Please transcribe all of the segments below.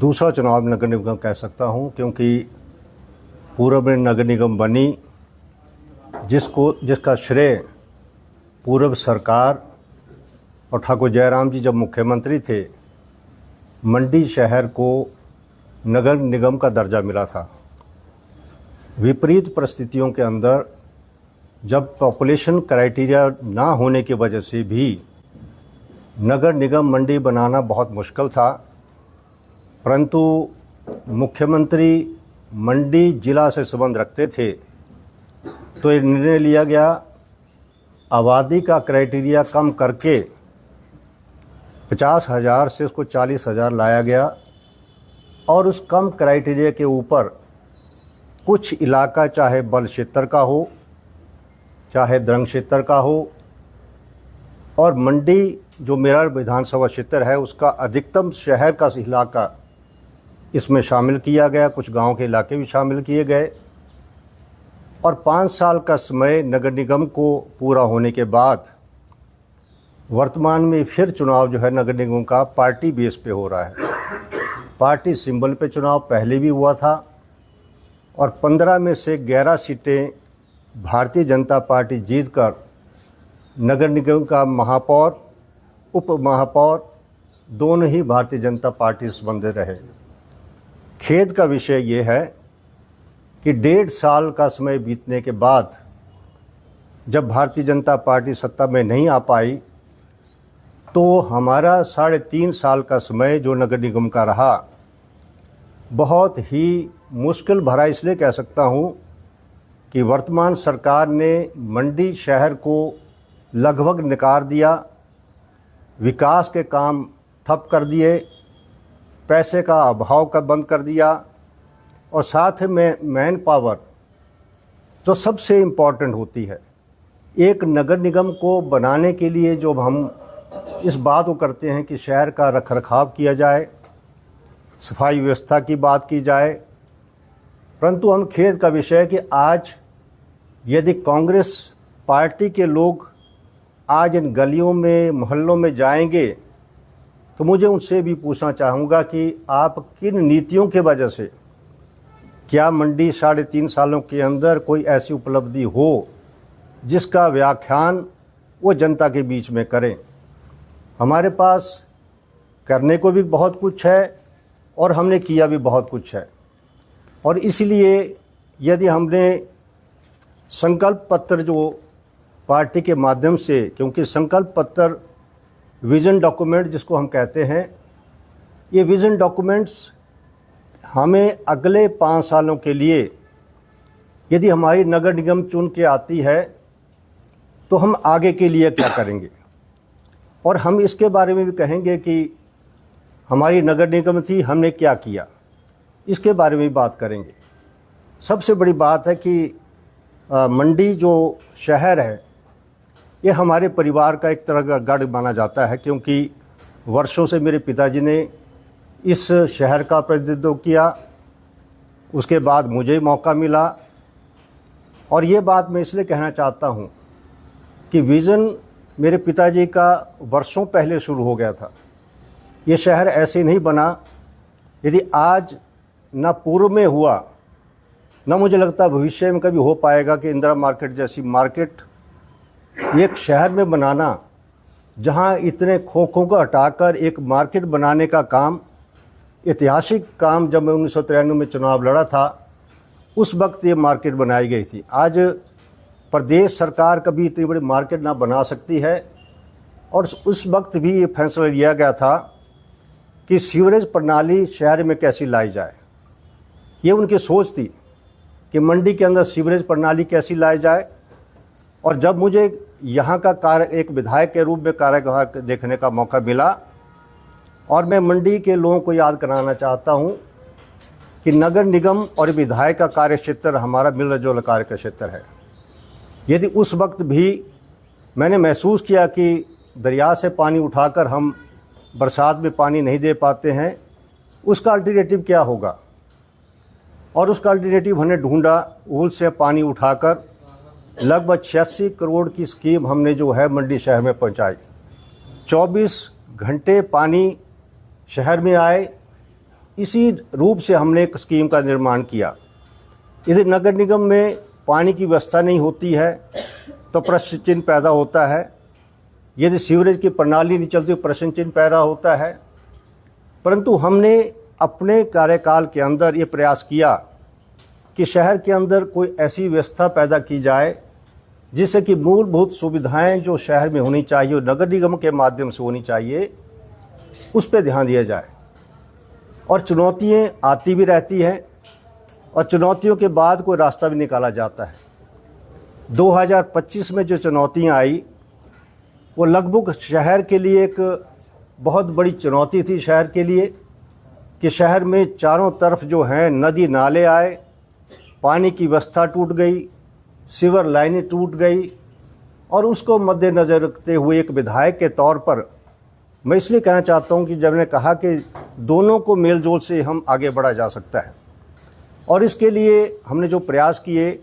दूसरा चुनाव नगर निगम कह सकता हूं, क्योंकि पूर्व में नगर निगम बनी जिसका श्रेय पूर्व सरकार और ठाकुर जयराम जी जब मुख्यमंत्री थे, मंडी शहर को नगर निगम का दर्जा मिला था। विपरीत परिस्थितियों के अंदर जब पॉपुलेशन क्राइटेरिया ना होने की वजह से भी नगर निगम मंडी बनाना बहुत मुश्किल था, परंतु मुख्यमंत्री मंडी जिला से संबंध रखते थे तो ये निर्णय लिया गया, आबादी का क्राइटेरिया कम करके 50,000 से उसको 40,000 लाया गया और उस कम क्राइटेरिया के ऊपर कुछ इलाका चाहे बल क्षेत्र का हो चाहे द्रंग क्षेत्र का हो, और मंडी जो मेरा विधानसभा क्षेत्र है उसका अधिकतम शहर का इलाका इसमें शामिल किया गया, कुछ गांव के इलाके भी शामिल किए गए। और 5 साल का समय नगर निगम को पूरा होने के बाद वर्तमान में फिर चुनाव जो है नगर निगम का पार्टी बेस पे हो रहा है। पार्टी सिंबल पे चुनाव पहले भी हुआ था और 15 में से 11 सीटें भारतीय जनता पार्टी जीतकर नगर निगम का महापौर उप महापौर दोनों ही भारतीय जनता पार्टी से संबंधित रहे। खेद का विषय ये है कि 1.5 साल का समय बीतने के बाद जब भारतीय जनता पार्टी सत्ता में नहीं आ पाई तो हमारा 3.5 साल का समय जो नगर निगम का रहा बहुत ही मुश्किल भरा इसलिए कह सकता हूँ कि वर्तमान सरकार ने मंडी शहर को लगभग नकार दिया, विकास के काम ठप कर दिए, पैसे का अभाव का बंद कर दिया और साथ में मैन पावर जो सबसे इम्पॉर्टेंट होती है। एक नगर निगम को बनाने के लिए जो हम इस बात को करते हैं कि शहर का रखरखाव किया जाए, सफाई व्यवस्था की बात की जाए, परंतु हम खेद का विषय है कि आज यदि कांग्रेस पार्टी के लोग आज इन गलियों में मोहल्लों में जाएंगे तो मुझे उनसे भी पूछना चाहूँगा कि आप किन नीतियों के वजह से, क्या मंडी 3.5 सालों के अंदर कोई ऐसी उपलब्धि हो जिसका व्याख्यान वो जनता के बीच में करें। हमारे पास करने को भी बहुत कुछ है और हमने किया भी बहुत कुछ है, और इसलिए यदि हमने संकल्प पत्र जो पार्टी के माध्यम से, क्योंकि संकल्प पत्र विज़न डॉक्यूमेंट जिसको हम कहते हैं, ये विज़न डॉक्यूमेंट्स हमें अगले 5 सालों के लिए यदि हमारी नगर निगम चुन के आती है तो हम आगे के लिए क्या करेंगे, और हम इसके बारे में भी कहेंगे कि हमारी नगर निगम थी हमने क्या किया, इसके बारे में भी बात करेंगे। सबसे बड़ी बात है कि मंडी जो शहर है ये हमारे परिवार का एक तरह का गढ़ माना जाता है, क्योंकि वर्षों से मेरे पिताजी ने इस शहर का प्रतिनिधित्व किया, उसके बाद मुझे मौका मिला। और ये बात मैं इसलिए कहना चाहता हूँ कि विज़न मेरे पिताजी का वर्षों पहले शुरू हो गया था। ये शहर ऐसे नहीं बना, यदि आज ना पूर्व में हुआ ना मुझे लगता भविष्य में कभी हो पाएगा कि इंदिरा मार्केट जैसी मार्केट एक शहर में बनाना, जहां इतने खोखों को हटाकर एक मार्केट बनाने का काम, ऐतिहासिक काम, जब मैं 1993 में चुनाव लड़ा था उस वक्त ये मार्केट बनाई गई थी। आज प्रदेश सरकार कभी इतनी बड़ी मार्केट ना बना सकती है, और उस वक्त भी ये फैसला लिया गया था कि सीवरेज प्रणाली शहर में कैसी लाई जाए। ये उनकी सोच थी कि मंडी के अंदर सीवरेज प्रणाली कैसी लाई जाए। और जब मुझे यहाँ का कार्य एक विधायक के रूप में कार्यभार देखने का मौका मिला, और मैं मंडी के लोगों को याद कराना चाहता हूँ कि नगर निगम और विधायक का कार्य क्षेत्र हमारा मिलजुल जुल कार्य का क्षेत्र है। यदि उस वक्त भी मैंने महसूस किया कि दरिया से पानी उठाकर हम बरसात में पानी नहीं दे पाते हैं, उसका अल्टरनेटिव क्या होगा, और उसका अल्टरनेटिव हमने ढूंढा। ऊल से पानी उठाकर लगभग 86 करोड़ की स्कीम हमने जो है मंडी शहर में पहुंचाई। 24 घंटे पानी शहर में आए इसी रूप से हमने एक स्कीम का निर्माण किया। यदि नगर निगम में पानी की व्यवस्था नहीं होती है तो प्रश्न चिन्ह पैदा होता है, यदि सीवरेज की प्रणाली नहीं चलती तो प्रश्न चिन्ह पैदा होता है। परंतु हमने अपने कार्यकाल के अंदर ये प्रयास किया कि शहर के अंदर कोई ऐसी व्यवस्था पैदा की जाए जिससे कि मूलभूत सुविधाएं जो शहर में होनी चाहिए, नगर निगम के माध्यम से होनी चाहिए, उस पर ध्यान दिया जाए। और चुनौतियाँ आती भी रहती हैं और चुनौतियों के बाद कोई रास्ता भी निकाला जाता है। 2025 में जो चुनौतियाँ आई वो लगभग शहर के लिए एक बहुत बड़ी चुनौती थी शहर के लिए, कि शहर में चारों तरफ जो हैं नदी नाले आए, पानी की व्यवस्था टूट गई, सीवर लाइनें टूट गई। और उसको मद्देनज़र रखते हुए एक विधायक के तौर पर मैं इसलिए कहना चाहता हूं कि जब मैंने कहा कि दोनों को मेल जोल से हम आगे बढ़ा जा सकता है, और इसके लिए हमने जो प्रयास किए,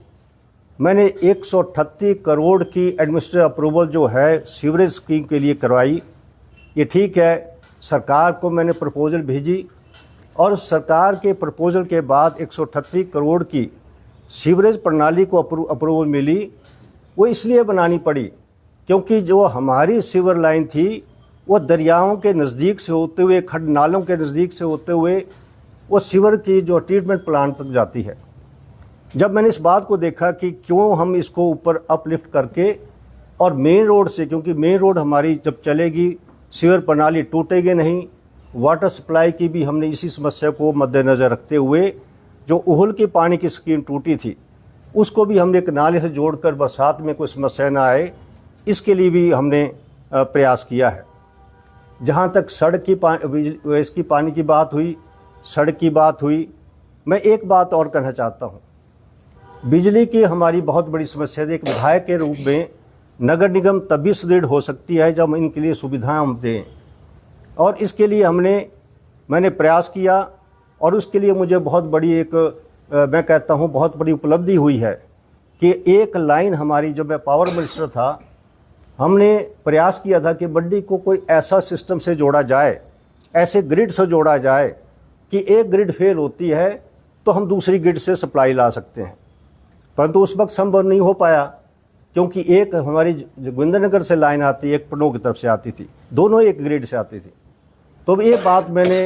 मैंने 138 करोड़ की एडमिनिस्ट्रेटिव अप्रूवल जो है सीवरेज स्कीम के लिए करवाई। ये ठीक है, सरकार को मैंने प्रपोजल भेजी और सरकार के प्रपोजल के बाद 138 करोड़ की सीवरेज प्रणाली को अप्रूवल मिली। वो इसलिए बनानी पड़ी क्योंकि जो हमारी सीवर लाइन थी वो दरियाओं के नज़दीक से होते हुए, खड्ड नालों के नज़दीक से होते हुए वो सीवर की जो ट्रीटमेंट प्लांट तक जाती है। जब मैंने इस बात को देखा कि क्यों हम इसको ऊपर अपलिफ्ट करके और मेन रोड से, क्योंकि मेन रोड हमारी जब चलेगी सीवर प्रणाली टूटेगी नहीं, वाटर सप्लाई की भी हमने इसी समस्या को मद्देनज़र रखते हुए जो उहुल के पानी की स्कीम टूटी थी उसको भी हमने एक नाले से जोड़कर बरसात में कोई समस्या ना आए, इसके लिए भी हमने प्रयास किया है। जहाँ तक सड़क की इसकी पानी की बात हुई, सड़क की बात हुई, मैं एक बात और कहना चाहता हूँ। बिजली की हमारी बहुत बड़ी समस्या है। एक विधायक के रूप में नगर निगम तभी सुदृढ़ हो सकती है जब इनके लिए सुविधाएं हम दें, और इसके लिए मैंने प्रयास किया और उसके लिए मुझे बहुत बड़ी मैं कहता हूँ बहुत बड़ी उपलब्धि हुई है कि एक लाइन हमारी, जब मैं पावर मिनिस्टर था, हमने प्रयास किया था कि मंडी को कोई ऐसा सिस्टम से जोड़ा जाए, ऐसे ग्रिड से जोड़ा जाए कि एक ग्रिड फेल होती है तो हम दूसरी ग्रिड से सप्लाई ला सकते हैं। परंतु उस वक्त संभव नहीं हो पाया क्योंकि एक हमारी जोगिंदरनगर से लाइन आती, एक पन्नों की तरफ से आती थी, दोनों एक ग्रिड से आती थी। तो ये बात मैंने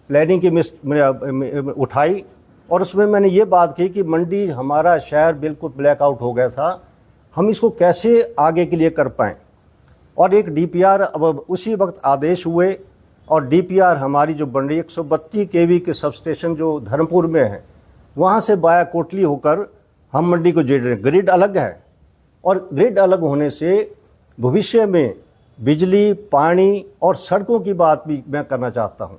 प्लानिंग की उठाई और उसमें मैंने ये बात की कि मंडी हमारा शहर बिल्कुल ब्लैकआउट हो गया था, हम इसको कैसे आगे के लिए कर पाएँ। और एक डीपीआर अब उसी वक्त आदेश हुए और डीपीआर हमारी जो बन रही 132 केवी के सबस्टेशन जो धर्मपुर में है, वहाँ से बाया कोटली होकर हम मंडी को जोड़ रहे हैं। ग्रिड अलग है और ग्रिड अलग होने से भविष्य में बिजली, पानी और सड़कों की बात भी मैं करना चाहता हूँ,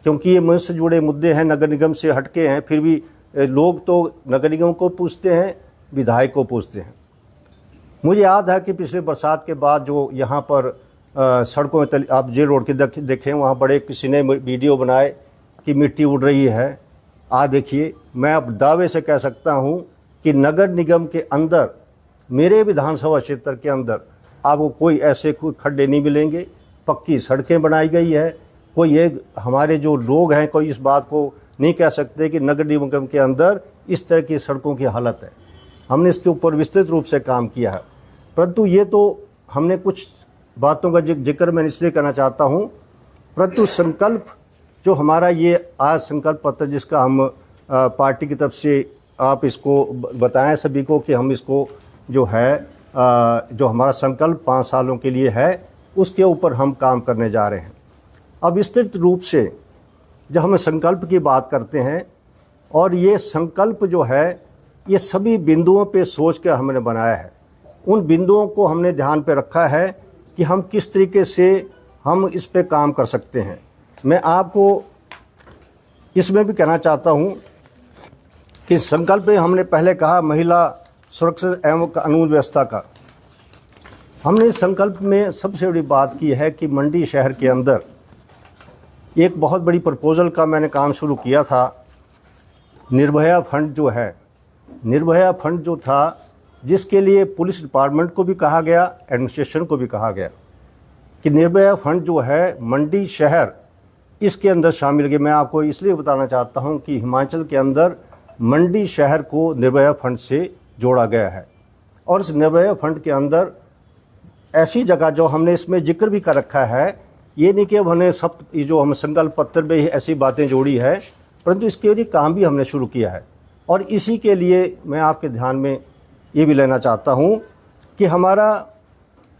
क्योंकि ये मुझसे जुड़े मुद्दे हैं, नगर निगम से हटके हैं। फिर भी लोग तो नगर निगम को पूछते हैं, विधायक को पूछते हैं। मुझे याद है कि पिछले बरसात के बाद जो यहाँ पर सड़कों में आप जे रोड के देखें, वहाँ बड़े किसी ने वीडियो बनाए कि मिट्टी उड़ रही है। देखिए, मैं अब दावे से कह सकता हूँ कि नगर निगम के अंदर, मेरे विधानसभा क्षेत्र के अंदर आपको कोई ऐसे कोई खड्डे नहीं मिलेंगे, पक्की सड़कें बनाई गई है। कोई ये हमारे जो लोग हैं कोई इस बात को नहीं कह सकते कि नगर निगम के अंदर इस तरह की सड़कों की हालत है। हमने इसके ऊपर विस्तृत रूप से काम किया है। परंतु ये तो हमने कुछ बातों का जिक्र मैं इसलिए करना चाहता हूँ, परंतु संकल्प जो हमारा ये आज संकल्प पत्र जिसका हम पार्टी की तरफ से आप इसको बताएं सभी को कि हम इसको जो है जो हमारा संकल्प 5 सालों के लिए है उसके ऊपर हम काम करने जा रहे हैं। अब विस्तृत रूप से जब हम संकल्प की बात करते हैं, और ये संकल्प जो है ये सभी बिंदुओं पे सोच कर हमने बनाया है। उन बिंदुओं को हमने ध्यान पे रखा है कि हम किस तरीके से हम इस पे काम कर सकते हैं। मैं आपको इसमें भी कहना चाहता हूँ कि संकल्प में हमने पहले कहा महिला सुरक्षा एवं कानून व्यवस्था का। हमने संकल्प में सबसे बड़ी बात की है कि मंडी शहर के अंदर एक बहुत बड़ी प्रपोजल का मैंने काम शुरू किया था। निर्भया फंड जो है, निर्भया फंड जो था, जिसके लिए पुलिस डिपार्टमेंट को भी कहा गया, एडमिनिस्ट्रेशन को भी कहा गया कि निर्भया फंड जो है मंडी शहर इसके अंदर शामिल किए। मैं आपको इसलिए बताना चाहता हूं कि हिमाचल के अंदर मंडी शहर को निर्भया फंड से जोड़ा गया है, और इस निर्भया फंड के अंदर ऐसी जगह जो हमने इसमें जिक्र भी कर रखा है, ये नहीं कि अब हमने सब ये जो हम संकल्प पत्र में ही ऐसी बातें जोड़ी है, परंतु इसके लिए काम भी हमने शुरू किया है। और इसी के लिए मैं आपके ध्यान में ये भी लेना चाहता हूँ कि हमारा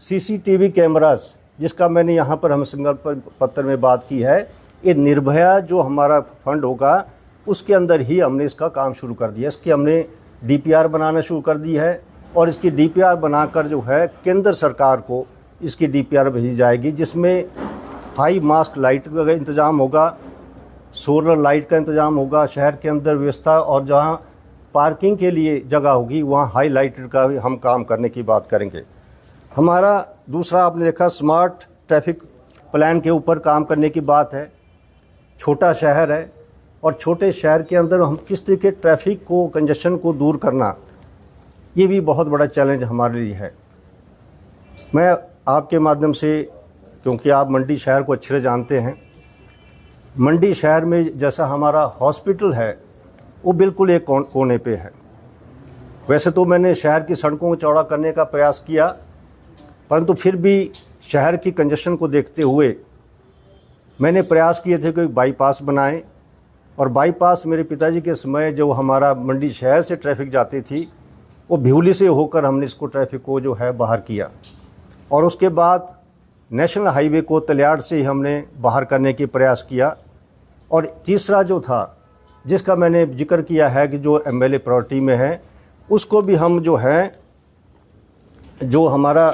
सीसीटीवी कैमरास, जिसका मैंने यहाँ पर हम संकल्प पत्र में बात की है, ये निर्भया जो हमारा फंड होगा उसके अंदर ही हमने इसका काम शुरू कर दिया। इसकी हमने डीपीआर बनाना शुरू कर दी है, और इसकी डीपीआर बनाकर जो है केंद्र सरकार को इसकी डीपीआर भेजी जाएगी, जिसमें हाई मास्क लाइट का इंतज़ाम होगा, सोलर लाइट का इंतज़ाम होगा, शहर के अंदर व्यवस्था, और जहाँ पार्किंग के लिए जगह होगी वहाँ हाई लाइट का भी हम काम करने की बात करेंगे। हमारा दूसरा आपने देखा स्मार्ट ट्रैफिक प्लान के ऊपर काम करने की बात है। छोटा शहर है, और छोटे शहर के अंदर हम किस तरीके ट्रैफिक को, कंजेशन को दूर करना, ये भी बहुत बड़ा चैलेंज हमारे लिए है। मैं आपके माध्यम से, क्योंकि आप मंडी शहर को अच्छे से जानते हैं, मंडी शहर में जैसा हमारा हॉस्पिटल है वो बिल्कुल एक कोने पे है। वैसे तो मैंने शहर की सड़कों को चौड़ा करने का प्रयास किया, परंतु फिर भी शहर की कंजेशन को देखते हुए मैंने प्रयास किए थे कि बाईपास बनाएं, और बाईपास मेरे पिताजी के समय जो हमारा मंडी शहर से ट्रैफिक जाती थी वो भिवली से होकर हमने इसको ट्रैफिक को जो है बाहर किया, और उसके बाद नेशनल हाईवे को तलियाड़ से ही हमने बाहर करने की प्रयास किया। और तीसरा जो था, जिसका मैंने जिक्र किया है कि जो एमएलए प्रॉपर्टी में है, उसको भी हम जो है, जो हमारा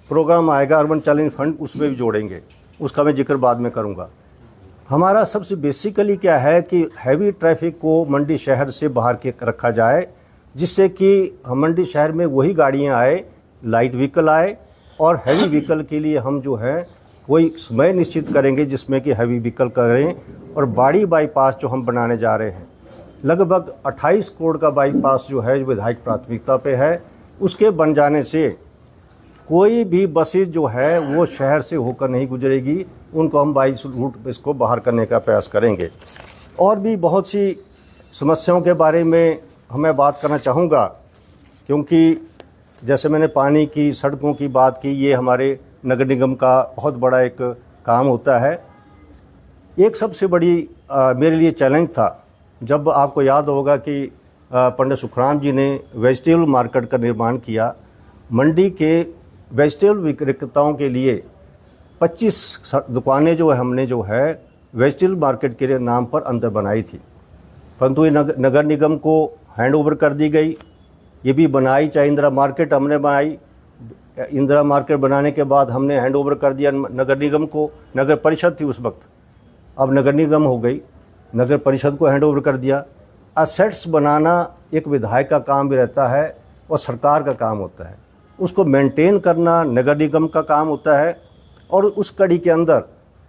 प्रोग्राम आएगा अर्बन चैलेंज फंड, उसमें भी जोड़ेंगे, उसका मैं जिक्र बाद में करूँगा। हमारा सबसे बेसिकली क्या है कि हैवी ट्रैफिक को मंडी शहर से बाहर के रखा जाए, जिससे कि मंडी शहर में वही गाड़ियाँ आए, लाइट व्हीकल आए, और हैवी व्हीकल के लिए हम जो है कोई समय निश्चित करेंगे जिसमें कि हैवी व्हीकल करें। और बाड़ी बाईपास जो हम बनाने जा रहे हैं, लगभग 28 करोड़ का बाईपास जो है, जो विधायक प्राथमिकता पे है, उसके बन जाने से कोई भी बसेज जो है वो शहर से होकर नहीं गुजरेगी, उनको हम बाई रूट इसको बाहर करने का प्रयास करेंगे। और भी बहुत सी समस्याओं के बारे में हमें बात करना चाहूँगा, क्योंकि जैसे मैंने पानी की, सड़कों की बात की, ये हमारे नगर निगम का बहुत बड़ा एक काम होता है। एक सबसे बड़ी मेरे लिए चैलेंज था, जब आपको याद होगा कि पंडित सुखराम जी ने वेजिटेबल मार्केट का निर्माण किया। मंडी के वेजिटेबल विक्रेताओं के लिए 25 दुकानें जो हमने जो है वेजिटेबल मार्केट के नाम पर अंदर बनाई थी, परंतु ये नगर निगम को हैंड ओवर कर दी गई। ये भी बनाई, चाहे इंदिरा मार्केट हमने बनाई, इंदिरा मार्केट बनाने के बाद हमने हैंड ओवर कर दिया नगर निगम को। नगर परिषद थी उस वक्त, अब नगर निगम हो गई, नगर परिषद को हैंड ओवर कर दिया। असेट्स बनाना एक विधायक का काम भी रहता है और सरकार का काम होता है, उसको मेंटेन करना नगर निगम का काम होता है। और उस कड़ी के अंदर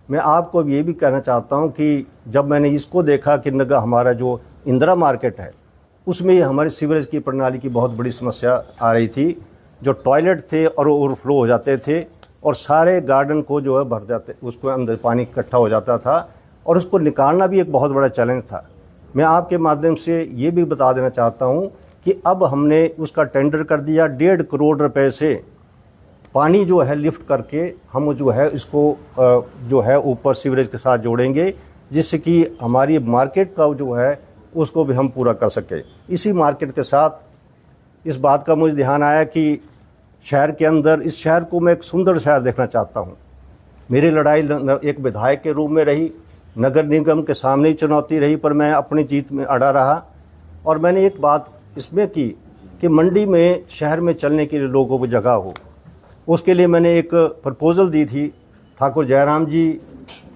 मैं आपको ये भी कहना चाहता हूँ कि जब मैंने इसको देखा कि नगर हमारा जो इंदिरा मार्केट है, उसमें हमारे सीवरेज की प्रणाली की बहुत बड़ी समस्या आ रही थी। जो टॉयलेट थे और ओवरफ्लो हो जाते थे, और सारे गार्डन को जो है भर जाते, उसको अंदर पानी इकट्ठा हो जाता था, और उसको निकालना भी एक बहुत बड़ा चैलेंज था। मैं आपके माध्यम से ये भी बता देना चाहता हूँ कि अब हमने उसका टेंडर कर दिया। 1.5 करोड़ रुपए से पानी जो है लिफ्ट करके हम जो है इसको जो है ऊपर सीवरेज के साथ जोड़ेंगे, जिससे कि हमारी मार्केट का जो है उसको भी हम पूरा कर सके। इसी मार्केट के साथ इस बात का मुझे ध्यान आया कि शहर के अंदर, इस शहर को मैं एक सुंदर शहर देखना चाहता हूँ। मेरी लड़ाई एक विधायक के रूप में रही, नगर निगम के सामने ही चुनौती रही, पर मैं अपनी जीत में अड़ा रहा। और मैंने एक बात इसमें की कि मंडी में, शहर में चलने के लिए लोगों को जगह हो, उसके लिए मैंने एक प्रपोज़ल दी थी। ठाकुर जयराम जी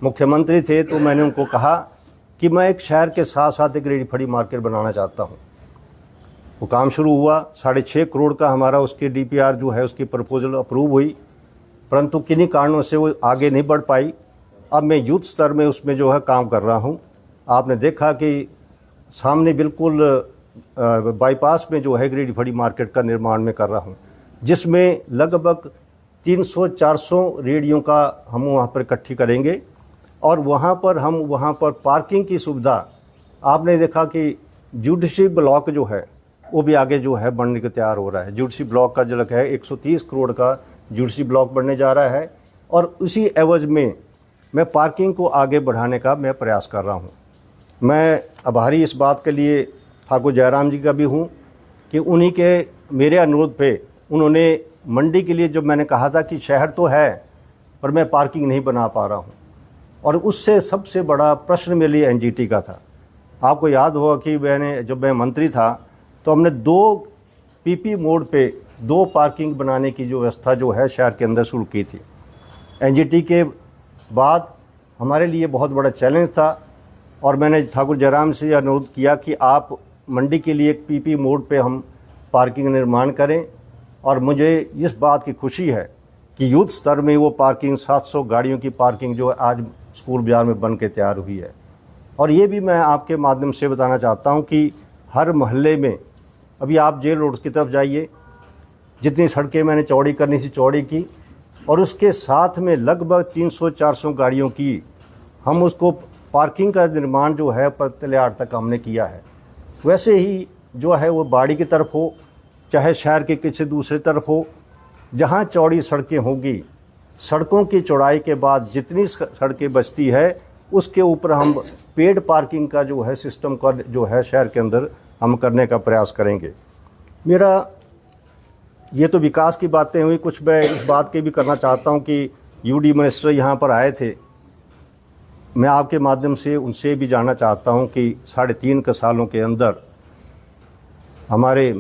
मुख्यमंत्री थे, तो मैंने उनको कहा कि मैं एक शहर के साथ साथ एक रेडी फड़ी मार्केट बनाना चाहता हूँ। वो काम शुरू हुआ, 6.5 करोड़ का हमारा उसकी डीपीआर जो है उसकी प्रपोजल अप्रूव हुई, परंतु किन्हीं कारणों से वो आगे नहीं बढ़ पाई। अब मैं यूथ स्तर में उसमें जो है काम कर रहा हूँ। आपने देखा कि सामने बिल्कुल बाईपास में जो है रेडी फड़ी मार्केट का निर्माण में कर रहा हूँ, जिसमें लगभग 300-400 रेडियों का हम वहाँ पर इकट्ठी करेंगे। और वहाँ पर पार्किंग की सुविधा, आपने देखा कि जुडिशरी ब्लॉक जो है वो भी आगे जो है बनने को तैयार हो रहा है। जुडिशरी ब्लॉक का जो है 130 करोड़ का जुडिशरी ब्लॉक बनने जा रहा है, और उसी एवज में मैं पार्किंग को आगे बढ़ाने का मैं प्रयास कर रहा हूँ। मैं आभारी इस बात के लिए ठाकुर जयराम जी का भी हूँ कि उन्हीं के मेरे अनुरोध पे उन्होंने मंडी के लिए, जब मैंने कहा था कि शहर तो है पर मैं पार्किंग नहीं बना पा रहा हूँ, और उससे सबसे बड़ा प्रश्न मेरे लिए एनजीटी का था। आपको याद होगा कि जब मैं मंत्री था तो हमने 2 पीपी मोड़ पे 2 पार्किंग बनाने की जो व्यवस्था जो है शहर के अंदर शुरू की थी। एनजीटी के बाद हमारे लिए बहुत बड़ा चैलेंज था, और मैंने ठाकुर जयराम से अनुरोध किया कि आप मंडी के लिए एक पीपी मोड़ पे हम पार्किंग निर्माण करें, और मुझे इस बात की खुशी है कि युद्ध स्तर में वो पार्किंग 700 गाड़ियों की पार्किंग जो आज स्कूल बाजार में बन के तैयार हुई है। और ये भी मैं आपके माध्यम से बताना चाहता हूँ कि हर मोहल्ले में, अभी आप जेल रोड की तरफ जाइए, जितनी सड़कें मैंने चौड़ी करनी थी चौड़ी की, और उसके साथ में लगभग 300-400 गाड़ियों की हम उसको पार्किंग का निर्माण जो है पतलेहाट तक हमने किया है। वैसे ही जो है वो बाड़ी की तरफ हो, चाहे शहर के किसी दूसरी तरफ हो, जहाँ चौड़ी सड़कें होंगी, सड़कों की चौड़ाई के बाद जितनी सड़कें बचती है उसके ऊपर हम पेड पार्किंग का जो है सिस्टम का जो है शहर के अंदर हम करने का प्रयास करेंगे। मेरा ये तो विकास की बातें हुई, कुछ मैं इस बात की भी करना चाहता हूँ कि यूडी मिनिस्टर यहाँ पर आए थे। मैं आपके माध्यम से उनसे भी जानना चाहता हूँ कि 3.5 सालों के अंदर हमारे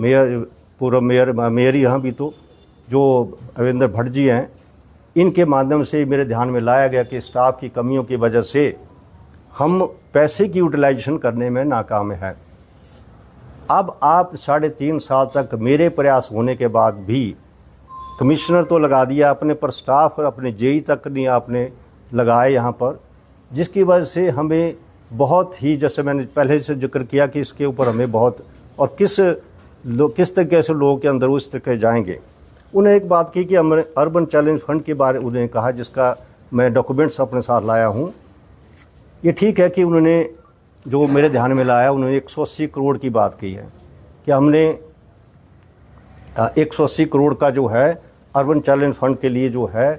पूर्व मेयर यहाँ भी तो जो अविंदर भट्ट जी हैं, इनके माध्यम से मेरे ध्यान में लाया गया कि स्टाफ की कमियों की वजह से हम पैसे की यूटिलाइजेशन करने में नाकाम हैं। अब आप 3.5 साल तक मेरे प्रयास होने के बाद भी कमिश्नर तो लगा दिया अपने पर, स्टाफ अपने जेई तक नहीं आपने लगाए यहाँ पर, जिसकी वजह से हमें बहुत ही, जैसे मैंने पहले से जिक्र किया कि इसके ऊपर हमें बहुत, और किस तरीके से लोगों के अंदर उस तरीके जाएंगे। उन्हें एक बात की कि हमने अर्बन चैलेंज फंड के बारे उन्होंने कहा, जिसका मैं डॉक्यूमेंट्स अपने साथ लाया हूँ। ये ठीक है कि उन्होंने जो मेरे ध्यान में लाया, उन्होंने 180 करोड़ की बात की है कि हमने 180 करोड़ का जो है अर्बन चैलेंज फंड के लिए जो है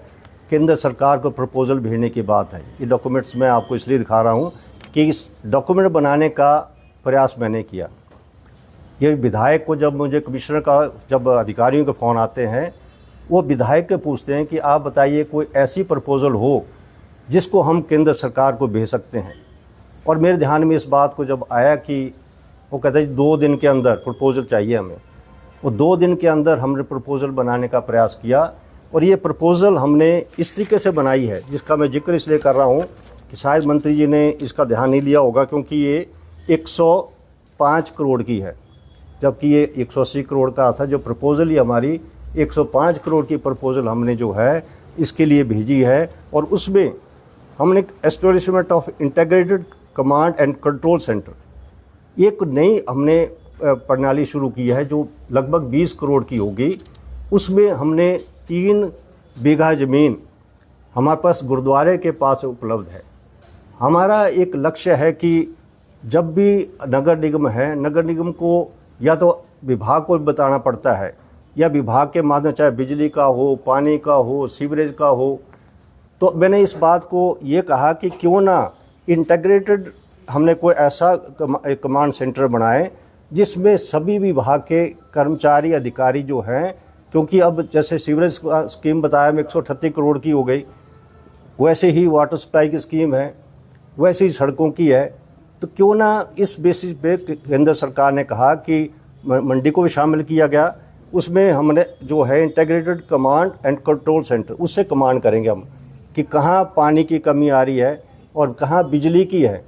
केंद्र सरकार को प्रपोजल भेजने की बात है। ये डॉक्यूमेंट्स मैं आपको इसलिए दिखा रहा हूँ कि इस डॉक्यूमेंट बनाने का प्रयास मैंने किया। ये विधायक को जब मुझे कमिश्नर का, जब अधिकारियों के फ़ोन आते हैं, वो विधायक के पूछते हैं कि आप बताइए कोई ऐसी प्रपोजल हो जिसको हम केंद्र सरकार को भेज सकते हैं। और मेरे ध्यान में इस बात को जब आया कि वो कहते हैं 2 दिन के अंदर प्रपोजल चाहिए हमें, वो 2 दिन के अंदर हमने प्रपोजल बनाने का प्रयास किया। और ये प्रपोजल हमने इस तरीके से बनाई है, जिसका मैं जिक्र इसलिए कर रहा हूँ कि शायद मंत्री जी ने इसका ध्यान नहीं लिया होगा, क्योंकि ये 105 करोड़ की है, जबकि ये 180 करोड़ का था। जो प्रपोजल ही हमारी 105 करोड़ की प्रपोजल हमने जो है इसके लिए भेजी है, और उसमें हमने establishment of integrated command and control centre, एक नई हमने प्रणाली शुरू की है जो लगभग 20 करोड़ की होगी। उसमें हमने 3 बीघा ज़मीन हमारे पास गुरुद्वारे के पास उपलब्ध है। हमारा एक लक्ष्य है कि जब भी नगर निगम है, नगर निगम को या तो विभाग को बताना पड़ता है, या विभाग के माध्यम, चाहे बिजली का हो, पानी का हो, सीवरेज का हो, तो मैंने इस बात को ये कहा कि क्यों ना इंटीग्रेटेड हमने कोई ऐसा कमांड सेंटर बनाए जिसमें सभी विभाग के कर्मचारी अधिकारी जो हैं, क्योंकि अब जैसे सीवरेज स्कीम बताया में 138 करोड़ की हो गई, वैसे ही वाटर सप्लाई की स्कीम है, वैसे ही सड़कों की है। तो क्यों ना इस बेसिस पे केंद्र सरकार ने कहा कि मंडी को भी शामिल किया गया, उसमें हमने जो है integrated command and control centre, उससे कमांड करेंगे हम कि कहाँ पानी की कमी आ रही है और कहाँ बिजली की है।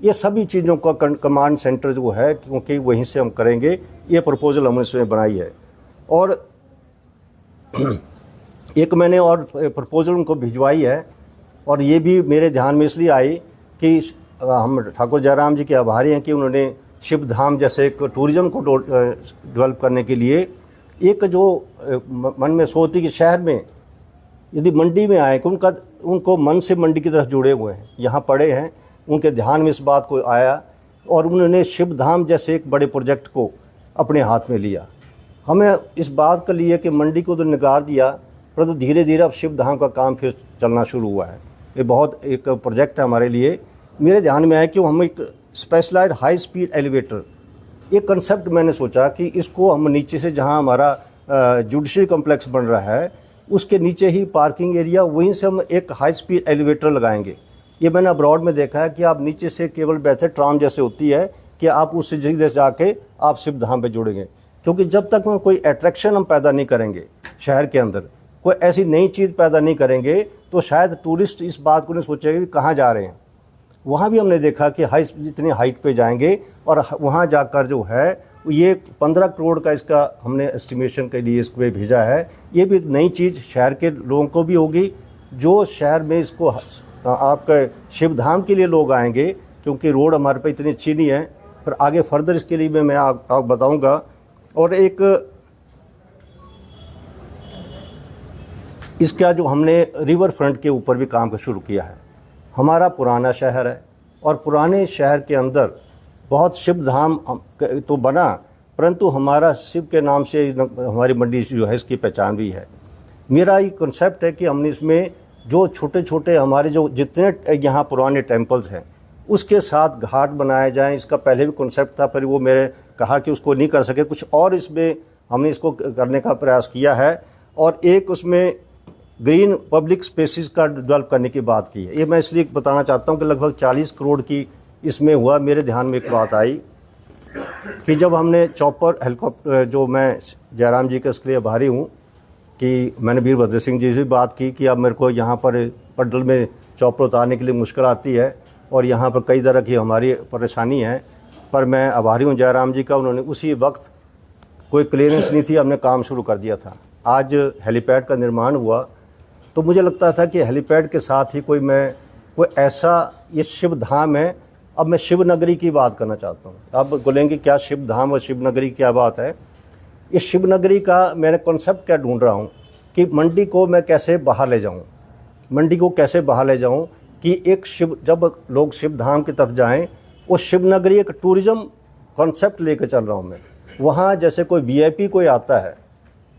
ये सभी चीज़ों का कमांड सेंटर जो है, क्योंकि वहीं से हम करेंगे। ये प्रपोजल हमने इसमें बनाई है। और एक मैंने और प्रपोजल उनको भिजवाई है, और ये भी मेरे ध्यान में इसलिए आई कि हम ठाकुर जयराम जी के आभारी हैं कि उन्होंने शिव धाम जैसे एक टूरिज़्म को डेवलप करने के लिए एक जो मन में सोच थी कि शहर में यदि मंडी में आए कि उनको मन से मंडी की तरफ जुड़े हुए हैं, यहाँ पड़े हैं, उनके ध्यान में इस बात को आया और उन्होंने शिवधाम जैसे एक बड़े प्रोजेक्ट को अपने हाथ में लिया। हमें इस बात के लिए कि मंडी को तो निकाल दिया, परंतु धीरे धीरे अब शिवधाम का काम फिर चलना शुरू हुआ है। ये बहुत एक प्रोजेक्ट है हमारे लिए। मेरे ध्यान में आया कि हम एक स्पेशलाइज्ड हाई स्पीड एलिवेटर, ये कंसेप्ट मैंने सोचा कि इसको हम नीचे से, जहां हमारा जुडिशरी कॉम्प्लेक्स बन रहा है उसके नीचे ही पार्किंग एरिया, वहीं से हम एक हाई स्पीड एलिवेटर लगाएंगे। ये मैंने अब्रॉड में देखा है कि आप नीचे से केवल बैठे ट्राम जैसे होती है कि आप उससे सीधे जाके आप शिवधाम पे जुड़ेंगे। क्योंकि जब तक हम कोई अट्रैक्शन हम पैदा नहीं करेंगे शहर के अंदर, कोई ऐसी नई चीज़ पैदा नहीं करेंगे, तो शायद टूरिस्ट इस बात को नहीं सोचेंगे कि कहाँ जा रहे हैं। वहाँ भी हमने देखा कि जितनी हाइट पे जाएंगे और वहाँ जाकर जो है ये 15 करोड़ का इसका हमने एस्टिमेशन के लिए इसको भेजा है। ये भी एक नई चीज़ शहर के लोगों को भी होगी, जो शहर में इसको आपके शिवधाम के लिए लोग आएंगे, क्योंकि रोड हमारे पे इतनी अच्छी नहीं है। पर आगे फर्दर इसके लिए मैं आपको बताऊंगा। और एक इसका जो हमने रिवर फ्रंट के ऊपर भी काम शुरू किया है। हमारा पुराना शहर है और पुराने शहर के अंदर बहुत शिवधाम तो बना, परंतु हमारा शिव के नाम से हमारी मंडी जो है इसकी पहचान भी है। मेरा ये कॉन्सेप्ट है कि हमने इसमें जो छोटे छोटे हमारे जो जितने यहाँ पुराने टेम्पल्स हैं उसके साथ घाट बनाए जाएं। इसका पहले भी कॉन्सेप्ट था, पर वो मेरे कहा कि उसको नहीं कर सके, कुछ और इसमें हमने इसको करने का प्रयास किया है। और एक उसमें ग्रीन पब्लिक स्पेसिस का डेवलप करने की बात की है। ये मैं इसलिए बताना चाहता हूँ कि लगभग 40 करोड़ की इसमें हुआ। मेरे ध्यान में एक बात आई कि जब हमने चॉपर हेलीकॉप्टर, जो मैं जयराम जी के इसके लिए आभारी हूँ कि मैंने वीरभद्र सिंह जी से बात की कि अब मेरे को यहाँ पर पड्डल में चॉपर उतारने के लिए मुश्किल आती है और यहाँ पर कई तरह की हमारी परेशानी है, पर मैं आभारी हूँ जयराम जी का। उन्होंने उसी वक्त, कोई क्लियरेंस नहीं थी, हमने काम शुरू कर दिया था। आज हेलीपैड का निर्माण हुआ, तो मुझे लगता था कि हेलीपैड के साथ ही कोई ऐसा, ये शिवधाम है। अब मैं शिवनगरी की बात करना चाहता हूँ। आप बोलेंगे क्या शिवधाम और शिवनगरी क्या बात है? इस शिवनगरी का मैंने कॉन्सेप्ट क्या ढूंढ रहा हूँ कि मंडी को मैं कैसे बाहर ले जाऊँ, मंडी को कैसे बाहर ले जाऊँ कि एक जब लोग शिवधाम की तरफ जाएं, वो शिवनगरी एक टूरिज़्म कॉन्सेप्ट लेकर चल रहा हूँ मैं। वहाँ जैसे कोई वीआईपी कोई आता है,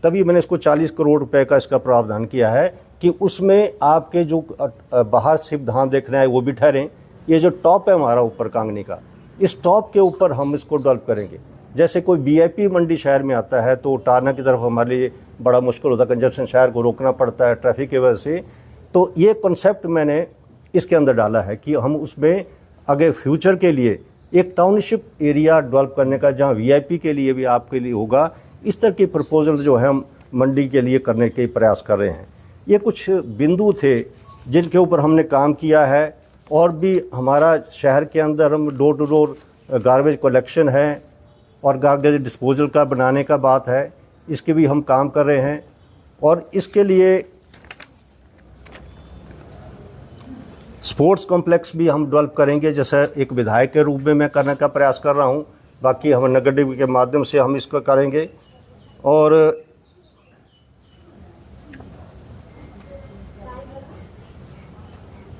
तभी मैंने इसको 40 करोड़ रुपए का इसका प्रावधान किया है कि उसमें आपके जो बाहर शिवधाम देखने आए वो भी ठहरें। ये जो टॉप है हमारा ऊपर कांगनी का, इस टॉप के ऊपर हम इसको डेवलप करेंगे। जैसे कोई वीआईपी मंडी शहर में आता है तो टारना की तरफ हमारे लिए बड़ा मुश्किल होता है, कंजक्शन शहर को रोकना पड़ता है ट्रैफिक की वजह से। तो ये कॉन्सेप्ट मैंने इसके अंदर डाला है कि हम उसमें आगे फ्यूचर के लिए एक टाउनशिप एरिया डेवलप करने का, जहाँ वीआईपी के लिए भी आपके लिए होगा। इस तरह की प्रपोजल जो है हम मंडी के लिए करने के प्रयास कर रहे हैं। ये कुछ बिंदु थे जिनके ऊपर हमने काम किया है। और भी हमारा शहर के अंदर हम door to door garbage collection है और गार्बेज डिस्पोजल का बनाने का बात है, इसके भी हम काम कर रहे हैं। और इसके लिए स्पोर्ट्स कॉम्प्लेक्स भी हम डेवलप करेंगे, जैसे एक विधायक के रूप में मैं करने का प्रयास कर रहा हूं। बाकी हम नगर निगम के माध्यम से हम इसको करेंगे। और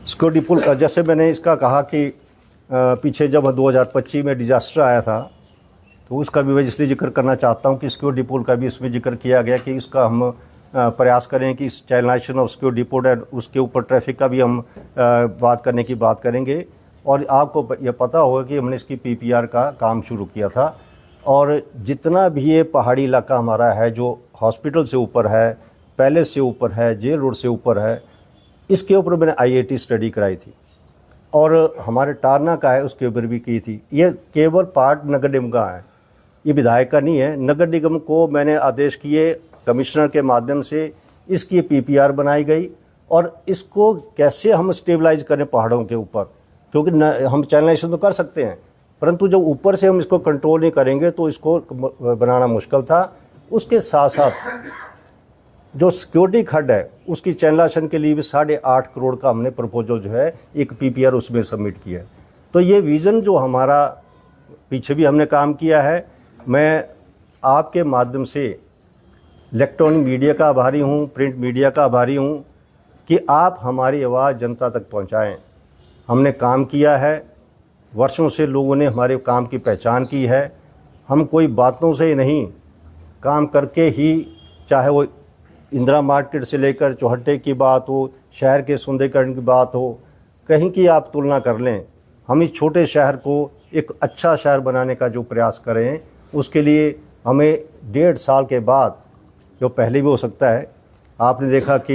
सिक्योरिटी पुल का, जैसे मैंने इसका कहा कि पीछे जब 2025 में डिजास्टर आया था, तो उसका भी मैं इसलिए जिक्र करना चाहता हूँ कि सिक्योरिटी पुल का भी इसमें जिक्र किया गया कि इसका हम प्रयास करें कि इस चैनलाइजेशन ऑफ सिक्योरिटी पुल है, उसके ऊपर ट्रैफिक का भी हम बात करने की बात करेंगे। और आपको ये पता होगा कि हमने इसकी पीपीआर का काम शुरू किया था। और जितना भी ये पहाड़ी इलाका हमारा है, जो हॉस्पिटल से ऊपर है, पैलेस से ऊपर है, जेल रोड से ऊपर है, इसके ऊपर मैंने आईआईटी स्टडी कराई थी। और हमारे टारना का है, उसके ऊपर भी की थी। ये केवल पार्ट नगर निगम का है, ये विधायक का नहीं है। नगर निगम को मैंने आदेश किए, कमिश्नर के माध्यम से इसकी पीपीआर बनाई गई। और इसको कैसे हम स्टेबलाइज करें पहाड़ों के ऊपर, क्योंकि हम चैनलाइजेशन तो कर सकते हैं, परंतु जब ऊपर से हम इसको कंट्रोल नहीं करेंगे तो इसको बनाना मुश्किल था। उसके साथ साथ जो सिक्योरिटी खड्ड है उसकी चैनलाइजेशन के लिए भी 8.5 करोड़ का हमने प्रपोजल जो है एक पीपीआर उसमें सबमिट किया है। तो ये विज़न जो हमारा पीछे भी हमने काम किया है। मैं आपके माध्यम से इलेक्ट्रॉनिक मीडिया का आभारी हूँ, प्रिंट मीडिया का आभारी हूँ कि आप हमारी आवाज़ जनता तक पहुंचाएं। हमने काम किया है, वर्षों से लोगों ने हमारे काम की पहचान की है। हम कोई बातों से नहीं, काम करके ही, चाहे वो इंदिरा मार्केट से लेकर चौहट्टे की बात हो, शहर के सुंदरीकरण की बात हो, कहीं की आप तुलना कर लें, हम इस छोटे शहर को एक अच्छा शहर बनाने का जो प्रयास करें, उसके लिए हमें 1.5 साल के बाद, जो पहले भी हो सकता है, आपने देखा कि